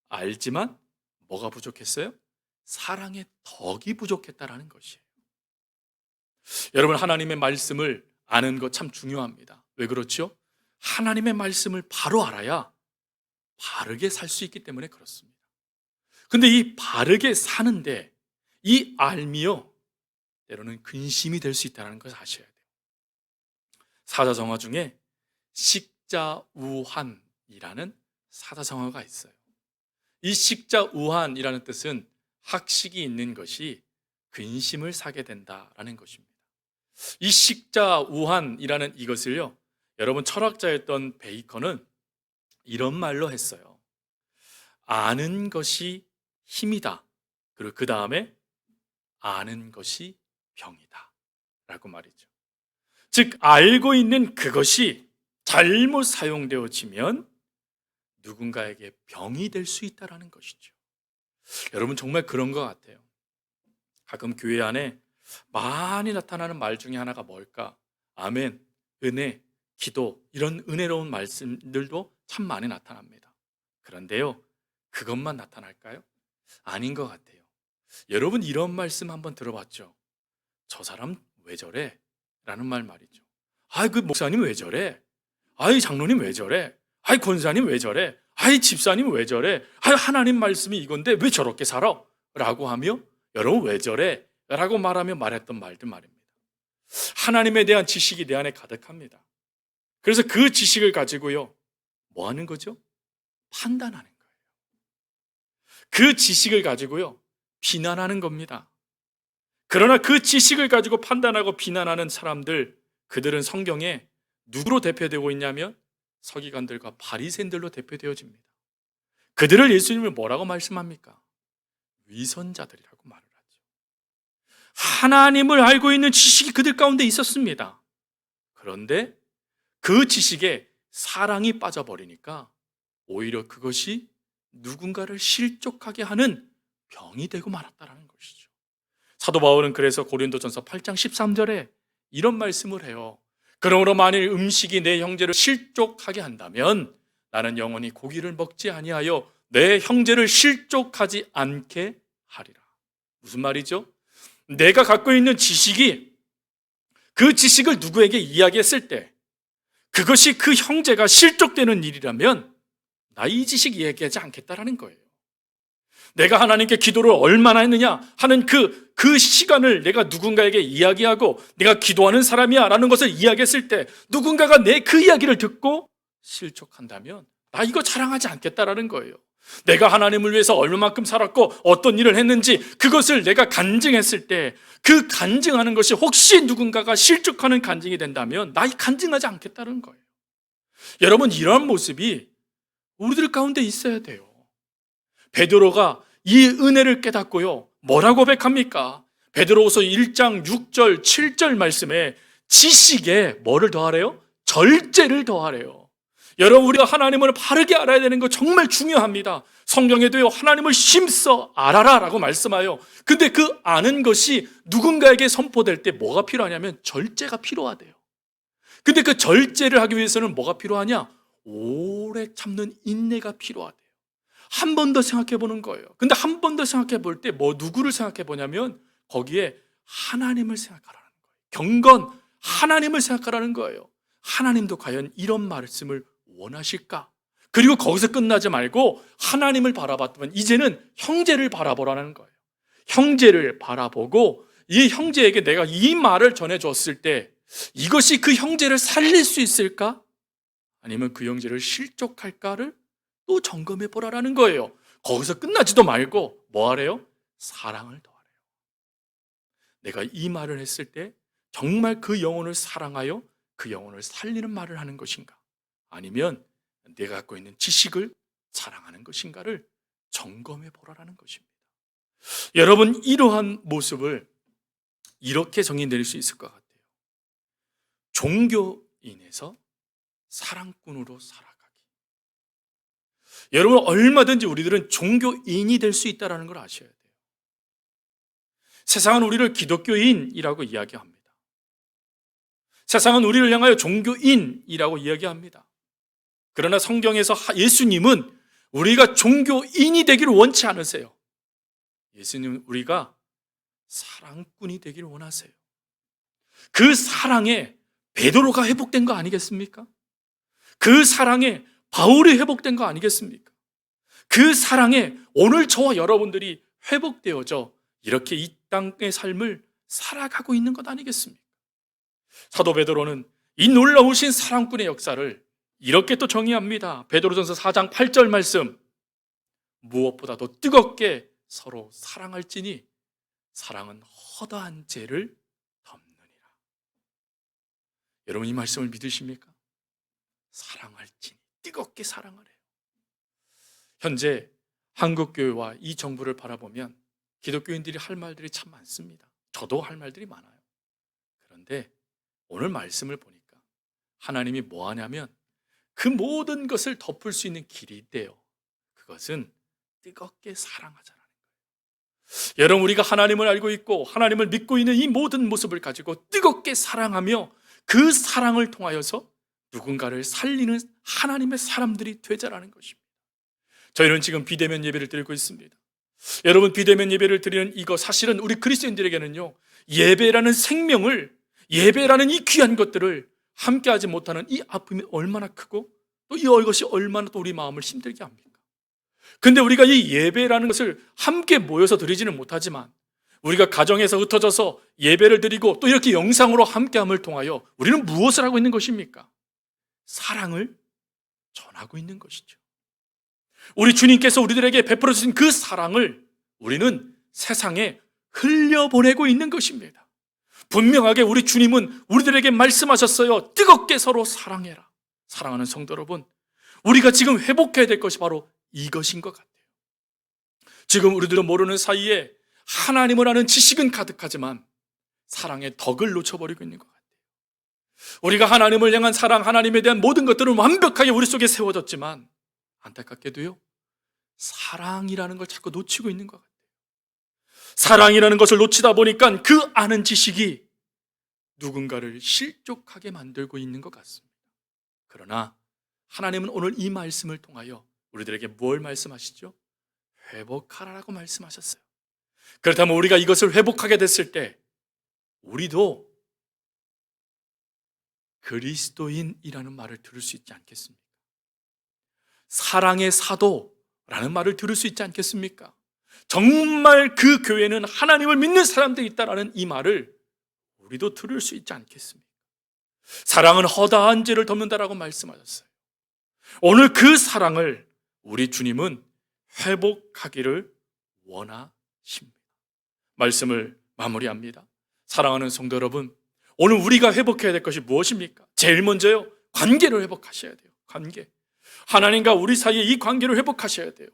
알지만 뭐가 부족했어요? 사랑의 덕이 부족했다라는 것이에요. 여러분, 하나님의 말씀을 아는 것 참 중요합니다. 왜 그렇죠? 하나님의 말씀을 바로 알아야 바르게 살 수 있기 때문에 그렇습니다. 근데 이 바르게 사는데 이 알미요 때로는 근심이 될 수 있다는 것을 아셔야 돼요. 사자성어 중에 식자우한이라는 사자성어가 있어요. 이 식자우한이라는 뜻은 학식이 있는 것이 근심을 사게 된다라는 것입니다. 이 식자우한이라는 이것을요, 여러분 철학자였던 베이컨은 이런 말로 했어요. 아는 것이 힘이다. 그리고 그 다음에 아는 것이 병이다 라고 말이죠. 즉 알고 있는 그것이 잘못 사용되어지면 누군가에게 병이 될 수 있다는 것이죠. 여러분, 정말 그런 것 같아요. 가끔 교회 안에 많이 나타나는 말 중에 하나가 뭘까? 아멘, 은혜, 기도, 이런 은혜로운 말씀들도 참 많이 나타납니다. 그런데요, 그것만 나타날까요? 아닌 것 같아요. 여러분, 이런 말씀 한번 들어봤죠? 저 사람 왜 저래? 라는 말이죠. 아이, 그 목사님 왜 저래? 아이, 장로님 왜 저래? 아이, 권사님 왜 저래? 아이, 집사님 왜 저래? 아이, 하나님 말씀이 이건데 왜 저렇게 살아? 라고 하며 여러분 왜 저래? 라고 말하며 말했던 말들 말입니다. 하나님에 대한 지식이 내 안에 가득합니다. 그래서 그 지식을 가지고요, 뭐 하는 거죠? 판단하는 거예요. 그 지식을 가지고요, 비난하는 겁니다. 그러나 그 지식을 가지고 판단하고 비난하는 사람들, 그들은 성경에 누구로 대표되고 있냐면 서기관들과 바리새인들로 대표되어집니다. 그들을 예수님은 뭐라고 말씀합니까? 위선자들이라고 말을 하죠. 하나님을 알고 있는 지식이 그들 가운데 있었습니다. 그런데 그 지식에 사랑이 빠져버리니까 오히려 그것이 누군가를 실족하게 하는 병이 되고 말았다는 것이죠. 사도 바울은 그래서 고린도전서 8장 13절에 이런 말씀을 해요. 그러므로 만일 음식이 내 형제를 실족하게 한다면 나는 영원히 고기를 먹지 아니하여 내 형제를 실족하지 않게 하리라. 무슨 말이죠? 내가 갖고 있는 지식이 그 지식을 누구에게 이야기했을 때 그것이 그 형제가 실족되는 일이라면 나 이 지식 이야기하지 않겠다라는 거예요. 내가 하나님께 기도를 얼마나 했느냐 하는 그 시간을 내가 누군가에게 이야기하고 내가 기도하는 사람이야 라는 것을 이야기했을 때 누군가가 내 그 이야기를 듣고 실족한다면 나 이거 자랑하지 않겠다라는 거예요. 내가 하나님을 위해서 얼마만큼 살았고 어떤 일을 했는지 그것을 내가 간증했을 때 그 간증하는 것이 혹시 누군가가 실족하는 간증이 된다면 나 이 간증하지 않겠다는 거예요. 여러분, 이러한 모습이 우리들 가운데 있어야 돼요. 베드로가 이 은혜를 깨닫고요, 뭐라고 고백합니까? 베드로후서 1장 6절 7절 말씀에 지식에 뭐를 더하래요? 절제를 더하래요. 여러분, 우리가 하나님을 바르게 알아야 되는 거 정말 중요합니다. 성경에도요, 하나님을 심써 알아라 라고 말씀하여, 근데 그 아는 것이 누군가에게 선포될 때 뭐가 필요하냐면 절제가 필요하대요. 근데 그 절제를 하기 위해서는 뭐가 필요하냐? 오래 참는 인내가 필요하대요. 한 번 더 생각해 보는 거예요. 근데 한 번 더 생각해 볼 때 누구를 생각해 보냐면 거기에 하나님을 생각하라는 거예요. 경건 하나님을 생각하라는 거예요. 하나님도 과연 이런 말씀을 원하실까? 그리고 거기서 끝나지 말고 하나님을 바라봤더니 이제는 형제를 바라보라는 거예요. 형제를 바라보고 이 형제에게 내가 이 말을 전해줬을 때 이것이 그 형제를 살릴 수 있을까? 아니면 그 형제를 실족할까를 또 점검해 보라라는 거예요. 거기서 끝나지도 말고 뭐 하래요? 사랑을 더하래요. 내가 이 말을 했을 때 정말 그 영혼을 사랑하여 그 영혼을 살리는 말을 하는 것인가? 아니면 내가 갖고 있는 지식을 사랑하는 것인가를 점검해 보라라는 것입니다. 여러분, 이러한 모습을 이렇게 정의 내릴 수 있을 것 같아요. 종교인에서 사랑꾼으로 살아가기. 여러분, 얼마든지 우리들은 종교인이 될 수 있다는 걸 아셔야 돼요. 세상은 우리를 기독교인이라고 이야기합니다. 세상은 우리를 향하여 종교인이라고 이야기합니다. 그러나 성경에서 예수님은 우리가 종교인이 되기를 원치 않으세요. 예수님은 우리가 사랑꾼이 되기를 원하세요. 그 사랑에 베드로가 회복된 거 아니겠습니까? 그 사랑에 바울이 회복된 거 아니겠습니까? 그 사랑에 오늘 저와 여러분들이 회복되어져 이렇게 이 땅의 삶을 살아가고 있는 것 아니겠습니까? 사도 베드로는 이 놀라우신 사랑꾼의 역사를 이렇게 또 정의합니다. 베드로전서 4장 8절 말씀, 무엇보다도 뜨겁게 서로 사랑할지니 사랑은 허다한 죄를 덮느니라. 여러분, 이 말씀을 믿으십니까? 사랑할지니, 뜨겁게 사랑하래요. 현재 한국교회와 이 정부를 바라보면 기독교인들이 할 말들이 참 많습니다. 저도 할 말들이 많아요. 그런데 오늘 말씀을 보니까 하나님이 뭐 하냐면 그 모든 것을 덮을 수 있는 길이 있대요. 그것은 뜨겁게 사랑하자라는 거예요. 여러분, 우리가 하나님을 알고 있고 하나님을 믿고 있는 이 모든 모습을 가지고 뜨겁게 사랑하며 그 사랑을 통하여서 누군가를 살리는 하나님의 사람들이 되자라는 것입니다. 저희는 지금 비대면 예배를 드리고 있습니다. 여러분, 비대면 예배를 드리는 이거 사실은 우리 그리스도인들에게는요, 예배라는 생명을, 예배라는 이 귀한 것들을 함께하지 못하는 이 아픔이 얼마나 크고 또 이것이 얼마나 또 우리 마음을 힘들게 합니까? 근데 우리가 이 예배라는 것을 함께 모여서 드리지는 못하지만 우리가 가정에서 흩어져서 예배를 드리고 또 이렇게 영상으로 함께함을 통하여 우리는 무엇을 하고 있는 것입니까? 사랑을 전하고 있는 것이죠. 우리 주님께서 우리들에게 베풀어 주신 그 사랑을 우리는 세상에 흘려보내고 있는 것입니다. 분명하게 우리 주님은 우리들에게 말씀하셨어요. 뜨겁게 서로 사랑해라. 사랑하는 성도 여러분, 우리가 지금 회복해야 될 것이 바로 이것인 것 같아요. 지금 우리들은 모르는 사이에 하나님을 아는 지식은 가득하지만 사랑의 덕을 놓쳐버리고 있는 것 같아요. 우리가 하나님을 향한 사랑, 하나님에 대한 모든 것들은 완벽하게 우리 속에 세워졌지만 안타깝게도요, 사랑이라는 걸 자꾸 놓치고 있는 것 같아요. 사랑이라는 것을 놓치다 보니까 그 아는 지식이 누군가를 실족하게 만들고 있는 것 같습니다. 그러나 하나님은 오늘 이 말씀을 통하여 우리들에게 뭘 말씀하시죠? 회복하라라고 말씀하셨어요. 그렇다면 우리가 이것을 회복하게 됐을 때 우리도 그리스도인이라는 말을 들을 수 있지 않겠습니까? 사랑의 사도라는 말을 들을 수 있지 않겠습니까? 정말 그 교회는 하나님을 믿는 사람들이 있다라는 이 말을 우리도 들을 수 있지 않겠습니까? 사랑은 허다한 죄를 덮는다라고 말씀하셨어요. 오늘 그 사랑을 우리 주님은 회복하기를 원하십니다. 말씀을 마무리합니다. 사랑하는 성도 여러분, 오늘 우리가 회복해야 될 것이 무엇입니까? 제일 먼저요, 관계를 회복하셔야 돼요. 관계. 하나님과 우리 사이에 이 관계를 회복하셔야 돼요.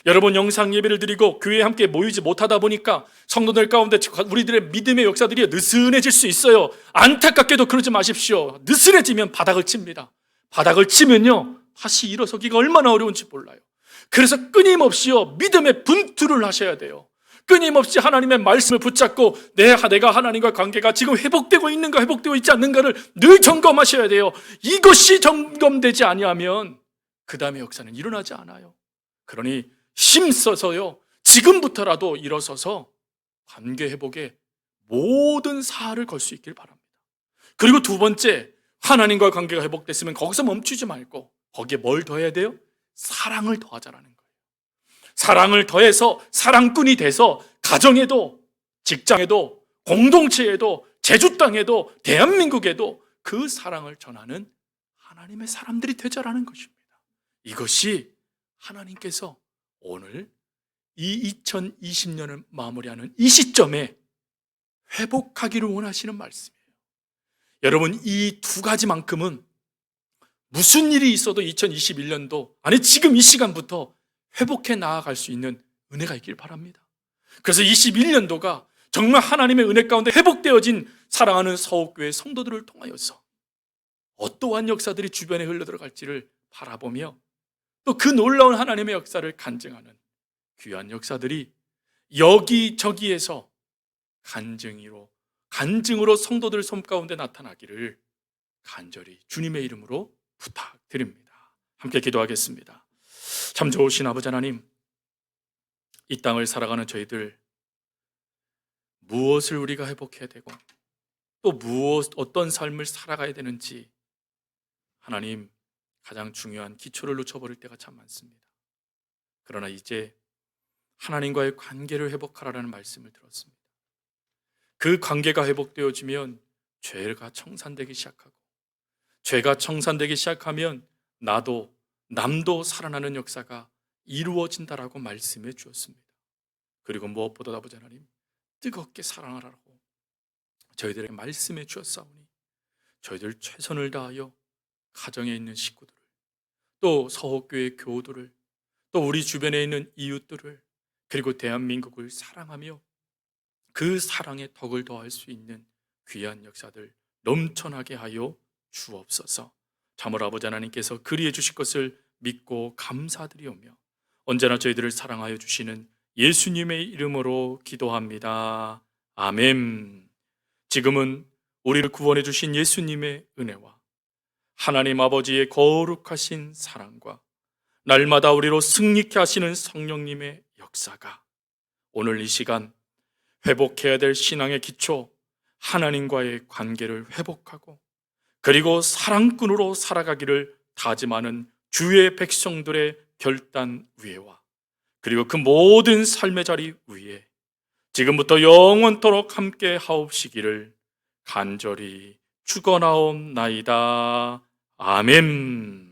여러분, 영상 예배를 드리고 교회에 함께 모이지 못하다 보니까 성도들 가운데 우리들의 믿음의 역사들이 느슨해질 수 있어요. 안타깝게도 그러지 마십시오. 느슨해지면 바닥을 칩니다. 바닥을 치면요, 다시 일어서기가 얼마나 어려운지 몰라요. 그래서 끊임없이요, 믿음의 분투를 하셔야 돼요. 끊임없이 하나님의 말씀을 붙잡고 내가 하나님과 관계가 지금 회복되고 있는가 회복되고 있지 않는가를 늘 점검하셔야 돼요. 이것이 점검되지 아니하면 그 다음의 역사는 일어나지 않아요. 그러니 힘써서요, 지금부터라도 일어서서 관계 회복에 모든 사활을 걸 수 있길 바랍니다. 그리고 두 번째, 하나님과 관계가 회복됐으면 거기서 멈추지 말고 거기에 뭘 더해야 돼요? 사랑을 더하자라는 거예요. 사랑을 더해서 사랑꾼이 돼서 가정에도, 직장에도, 공동체에도, 제주 땅에도, 대한민국에도 그 사랑을 전하는 하나님의 사람들이 되자라는 것입니다. 이것이 하나님께서 오늘 이 2020년을 마무리하는 이 시점에 회복하기를 원하시는 말씀이에요. 여러분, 이 두 가지만큼은 무슨 일이 있어도 2021년도, 아니 지금 이 시간부터 회복해 나아갈 수 있는 은혜가 있길 바랍니다. 그래서 21년도가 정말 하나님의 은혜 가운데 회복되어진 사랑하는 서울교회 성도들을 통하여서 어떠한 역사들이 주변에 흘러들어갈지를 바라보며 또 그 놀라운 하나님의 역사를 간증하는 귀한 역사들이 여기저기에서 간증으로 성도들 손 가운데 나타나기를 간절히 주님의 이름으로 부탁드립니다. 함께 기도하겠습니다. 참 좋으신 아버지 하나님, 이 땅을 살아가는 저희들 무엇을 우리가 회복해야 되고 또 어떤 삶을 살아가야 되는지 하나님, 가장 중요한 기초를 놓쳐버릴 때가 참 많습니다. 그러나 이제 하나님과의 관계를 회복하라는 말씀을 들었습니다. 그 관계가 회복되어지면 죄가 청산되기 시작하고, 죄가 청산되기 시작하면 남도 살아나는 역사가 이루어진다라고 말씀해 주었습니다. 그리고 무엇보다 아버지 하나님, 뜨겁게 사랑하라고 저희들에게 말씀해 주었사오니 저희들 최선을 다하여 가정에 있는 식구들을, 또 서호교회 교우들을, 또 우리 주변에 있는 이웃들을, 그리고 대한민국을 사랑하며 그 사랑의 덕을 더할 수 있는 귀한 역사들 넘쳐나게 하여 주옵소서. 참으로 아버지 하나님께서 그리해 주실 것을 믿고 감사드리오며 언제나 저희들을 사랑하여 주시는 예수님의 이름으로 기도합니다. 아멘. 지금은 우리를 구원해 주신 예수님의 은혜와 하나님 아버지의 거룩하신 사랑과 날마다 우리로 승리케 하시는 성령님의 역사가 오늘 이 시간 회복해야 될 신앙의 기초, 하나님과의 관계를 회복하고 그리고 사랑꾼으로 살아가기를 다짐하는 주의 백성들의 결단 위에와 그리고 그 모든 삶의 자리 위에 지금부터 영원토록 함께 하옵시기를 간절히 축원하옵나이다. 아멘.